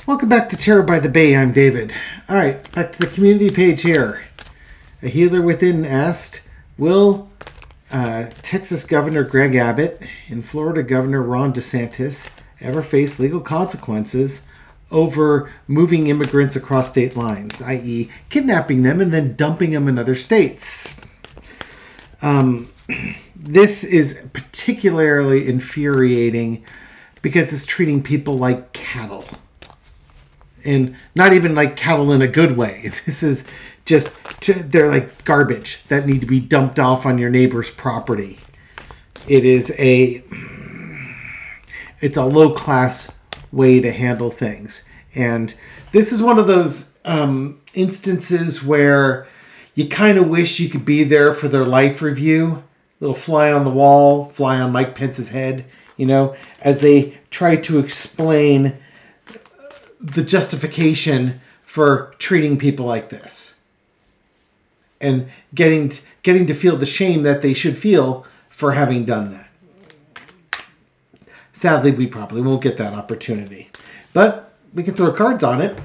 Welcome back to Terror by the Bay. I'm David. All right, back to the community page here. A healer within asked, will Texas Governor Greg Abbott and Florida Governor Ron DeSantis ever face legal consequences over moving immigrants across state lines, i.e. kidnapping them and then dumping them in other states? This is particularly infuriating because it's treating people like cattle. And not even like cattle in a good way. This is just, they're like garbage that need to be dumped off on your neighbor's property. It's a low-class way to handle things. And this is one of those instances where you kind of wish you could be there for their life review. Little fly on the wall, fly on Mike Pence's head, as they try to explain the justification for treating people like this. And getting to feel the shame that they should feel for having done that. Sadly, we probably won't get that opportunity. But we can throw cards on it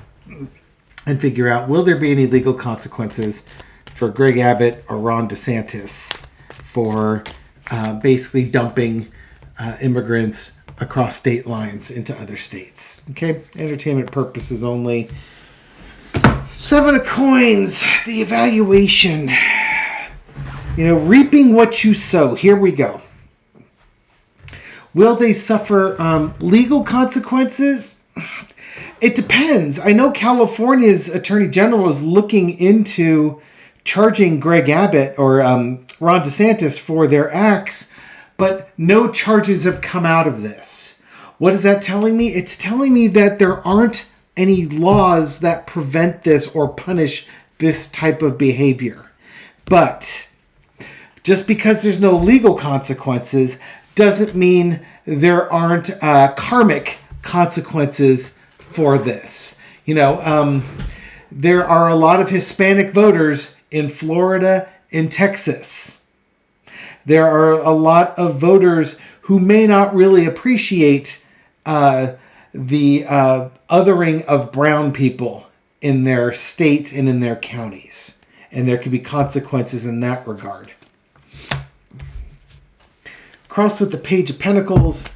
and figure out, will there be any legal consequences for Greg Abbott or Ron DeSantis for basically dumping immigrants across state lines into other states. Okay, entertainment purposes only. 7 of coins, the evaluation. Reaping what you sow. Here we go. Will they suffer legal consequences? It depends. I know California's Attorney General is looking into charging Greg Abbott or Ron DeSantis for their acts, but no charges have come out of this. What is that telling me? It's telling me that there aren't any laws that prevent this or punish this type of behavior. But just because there's no legal consequences doesn't mean there aren't karmic consequences for this. There are a lot of Hispanic voters in Florida and Texas. There are a lot of voters who may not really appreciate the othering of brown people in their states and in their counties. And there could be consequences in that regard. Crossed with the Page of Pentacles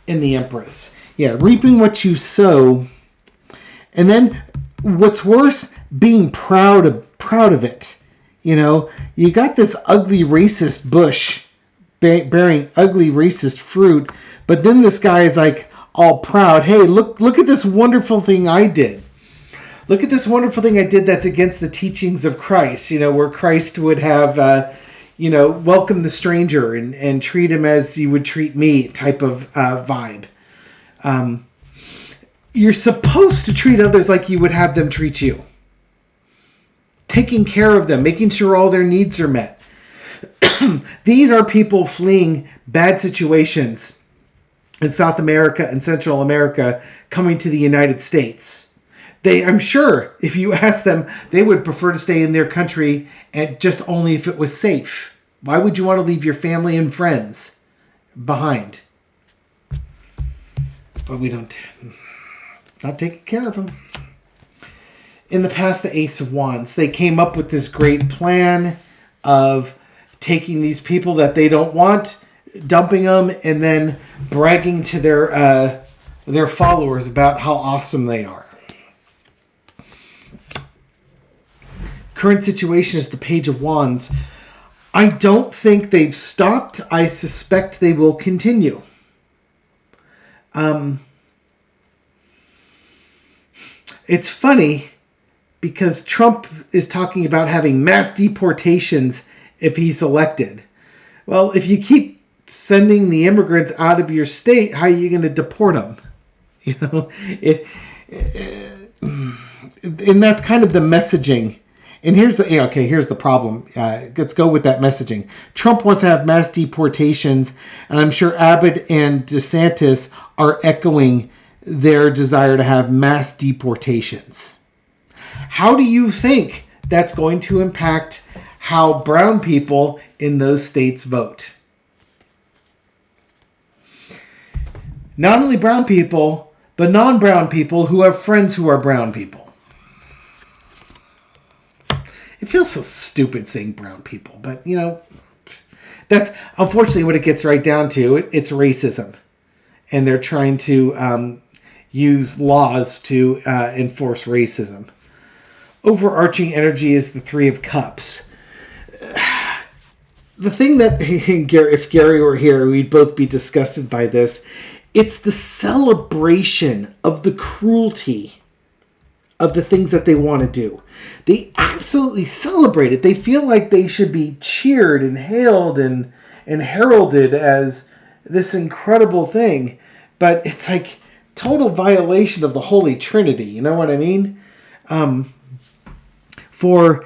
and the Empress. Yeah, reaping what you sow. And then, what's worse, being proud of it. You got this ugly racist bush bearing ugly racist fruit, but then this guy is like all proud. Hey, look at this wonderful thing I did. Look at this wonderful thing I did that's against the teachings of Christ, where Christ would have, welcome the stranger and treat him as you would treat me type of vibe. You're supposed to treat others like you would have them treat you. Taking care of them, making sure all their needs are met. These are people fleeing bad situations in South America and Central America coming to the United States. I'm sure if you ask them, they would prefer to stay in their country and just only if it was safe. Why would you want to leave your family and friends behind? But we don't. Not taking care of them. In the past, the Ace of Wands, they came up with this great plan of taking these people that they don't want, dumping them, and then bragging to their followers about how awesome they are. Current situation is the Page of Wands. I don't think they've stopped. I suspect they will continue. It's funny because Trump is talking about having mass deportations if he's elected. Well, if you keep sending the immigrants out of your state, how are you going to deport them? And that's kind of the messaging. And here's the problem. Let's go with that messaging. Trump wants to have mass deportations, and I'm sure Abbott and DeSantis are echoing their desire to have mass deportations. How do you think that's going to impact how brown people in those states vote? Not only brown people, but non-brown people who have friends who are brown people. It feels so stupid saying brown people, but, you know, that's unfortunately what it gets right down to. It's racism. And they're trying to use laws to enforce racism. Overarching energy is the Three of Cups. The thing that, if Gary were here, we'd both be disgusted by this. It's the celebration of the cruelty of the things that they want to do. They absolutely celebrate it. They feel like they should be cheered and hailed and heralded as this incredible thing. But it's like total violation of the Holy Trinity. You know what I mean? For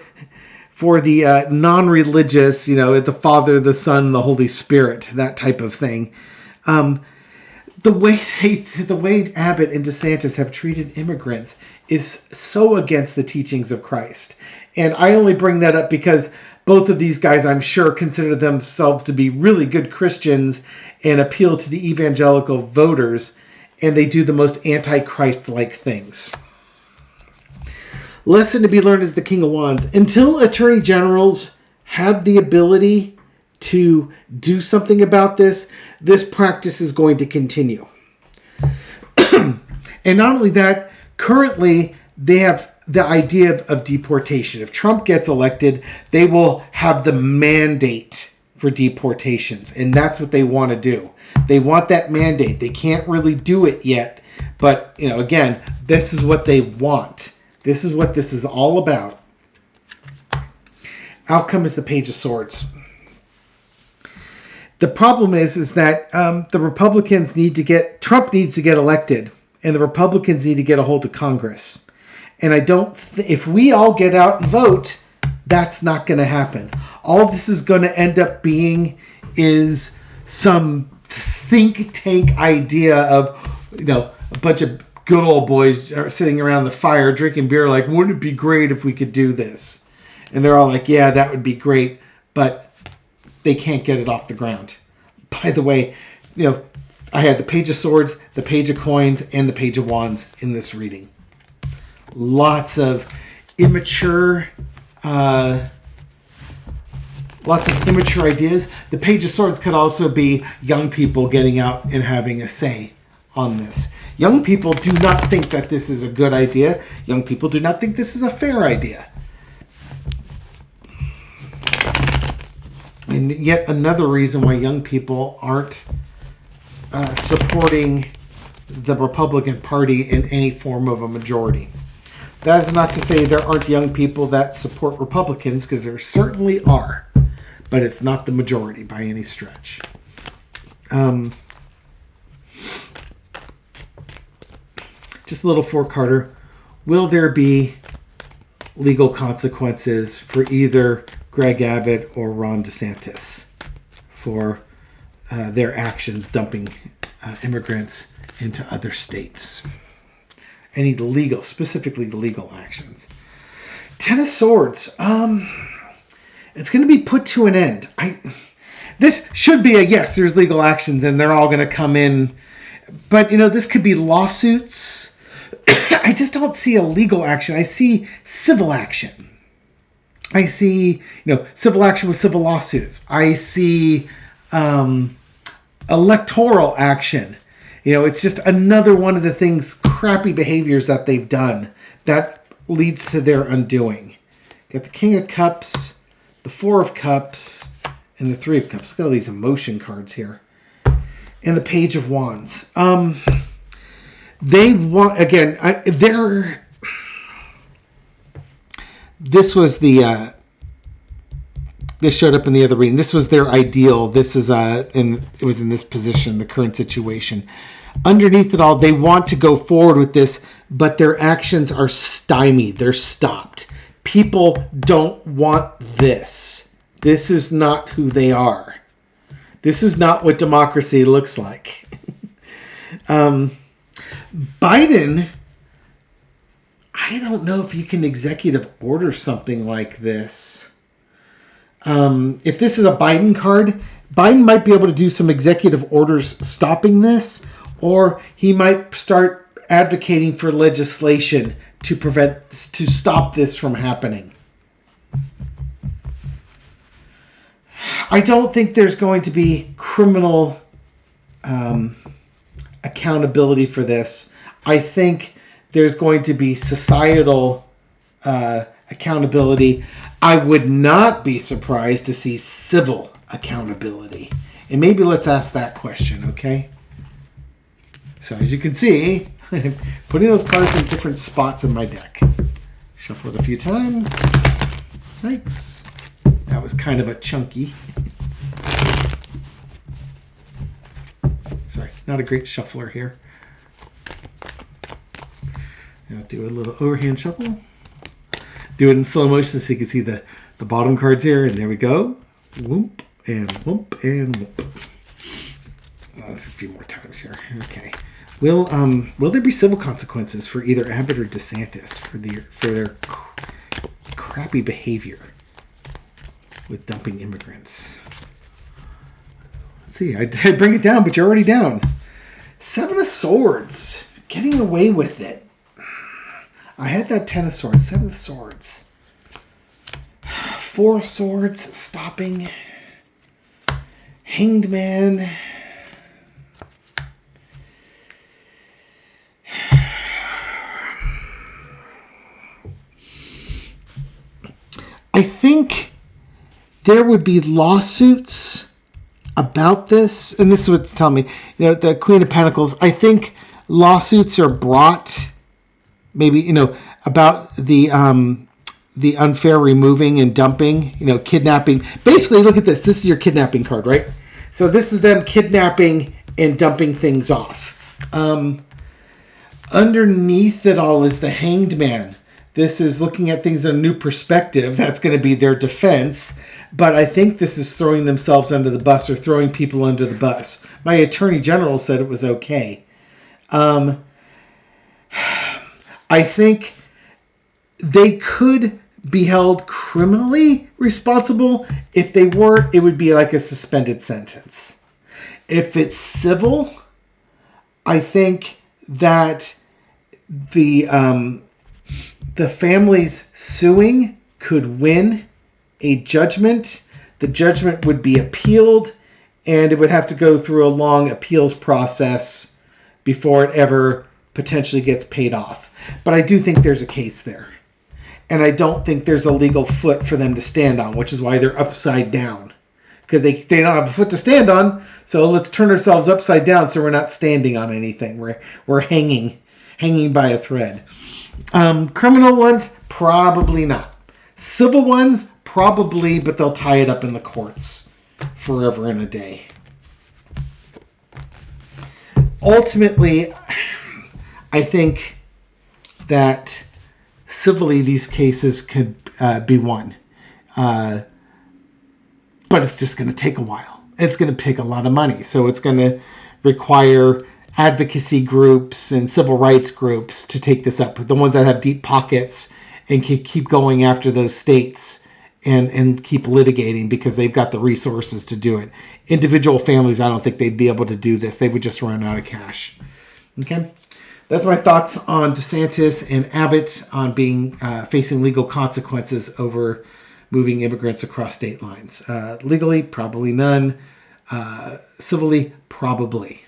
the non-religious, you know, the Father, the Son, the Holy Spirit, that type of thing. The way Abbott and DeSantis have treated immigrants is so against the teachings of Christ. And I only bring that up because both of these guys, I'm sure, consider themselves to be really good Christians and appeal to the evangelical voters, and they do the most anti-Christ-like things. Lesson to be learned is the King of Wands. Until attorney generals have the ability to do something about this, this practice is going to continue. And not only that, currently they have the idea of deportation. If Trump gets elected, they will have the mandate for deportations. And that's what they want to do. They want that mandate. They can't really do it yet. But, you know, again, this is what they want. This is what this is all about. Outcome is the Page of Swords. The problem is that the Republicans Trump needs to get elected, and the Republicans need to get a hold of Congress. And if we all get out and vote, that's not going to happen. All this is going to end up being is some think tank idea of, you know, a bunch of good old boys are sitting around the fire drinking beer like, wouldn't it be great if we could do this? And they're all like, yeah, that would be great, but they can't get it off the ground. By the way, you know, I had the Page of Swords, the Page of Coins, and the Page of Wands in this reading. Lots of immature ideas. The Page of Swords could also be young people getting out and having a say on this. Young people do not think that this is a good idea. Young people do not think this is a fair idea. And yet another reason why young people aren't supporting the Republican Party in any form of a majority. That is not to say there aren't young people that support Republicans, because there certainly are. But it's not the majority by any stretch. Just a little four-carder. Will there be legal consequences for either Greg Abbott or Ron DeSantis for their actions dumping immigrants into other states? Any legal, specifically the legal actions. Ten of Swords. It's going to be put to an end. This should be a yes, there's legal actions and they're all going to come in. But, you know, this could be lawsuits. I just don't see a legal action. I see civil action. I see, you know, civil action with civil lawsuits. I see electoral action. You know, it's just another one of the things, crappy behaviors that they've done that leads to their undoing. Got the King of Cups, the Four of Cups, and the Three of Cups. Look at all these emotion cards here. And the Page of Wands. They want, again, this was the, this showed up in the other reading. This was their ideal. This is, it was in this position, the current situation. Underneath it all, they want to go forward with this, but their actions are stymied. They're stopped. People don't want this. This is not who they are. This is not what democracy looks like. Biden, I don't know if you can executive order something like this. If this is a Biden card, Biden might be able to do some executive orders stopping this, or he might start advocating for legislation to stop this from happening. I don't think there's going to be criminal accountability for this. I think there's going to be societal accountability. I would not be surprised to see civil accountability. And maybe let's ask that question, okay? So as you can see, I'm putting those cards in different spots in my deck. Shuffle it a few times. Thanks. That was kind of a chunky. Sorry, not a great shuffler here. Now do a little overhand shuffle. Do it in slow motion so you can see the bottom cards here. And there we go. Whoop and whoop and whoop. Let's a few more times here. Okay. Will there be civil consequences for either Abbott or DeSantis for their crappy behavior with dumping immigrants? Let's see. I'd bring it down, but you're already down. 7 of Swords. Getting away with it. I had that 10 of Swords. 7 of Swords. 4 of Swords. Stopping. Hanged Man. I think there would be lawsuits about this, and this is what's telling me. You know, the Queen of Pentacles. I think lawsuits are brought, maybe about the unfair removing and dumping. Kidnapping. Basically, look at this. This is your kidnapping card, right? So this is them kidnapping and dumping things off. Underneath it all is the Hanged Man. This is looking at things in a new perspective. That's going to be their defense. But I think this is throwing themselves under the bus or throwing people under the bus. My attorney general said it was okay. I think they could be held criminally responsible. If they weren't, it would be like a suspended sentence. If it's civil, I think that the families suing could win a judgment. The judgment would be appealed, and it would have to go through a long appeals process before it ever potentially gets paid off. But I do think there's a case there. And I don't think there's a legal foot for them to stand on, which is why they're upside down. Because they don't have a foot to stand on, so let's turn ourselves upside down so we're not standing on anything. We're hanging by a thread. Criminal ones, probably not. Civil ones, probably, but they'll tie it up in the courts forever and a day. Ultimately, I think that civilly these cases could be won. But it's just going to take a while. It's going to take a lot of money. So it's going to require advocacy groups and civil rights groups to take this up. The ones that have deep pockets and keep going after those states and keep litigating because they've got the resources to do it. Individual families, I don't think they'd be able to do this. They would just run out of cash. Okay? That's my thoughts on DeSantis and Abbott on being facing legal consequences over moving immigrants across state lines. Legally, probably none. Civilly, probably.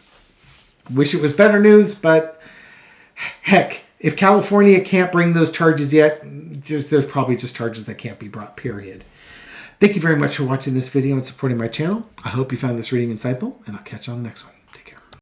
Wish it was better news, but heck, if California can't bring those charges yet, there's probably just charges that can't be brought, period. Thank you very much for watching this video and supporting my channel. I hope you found this reading insightful, and I'll catch you on the next one.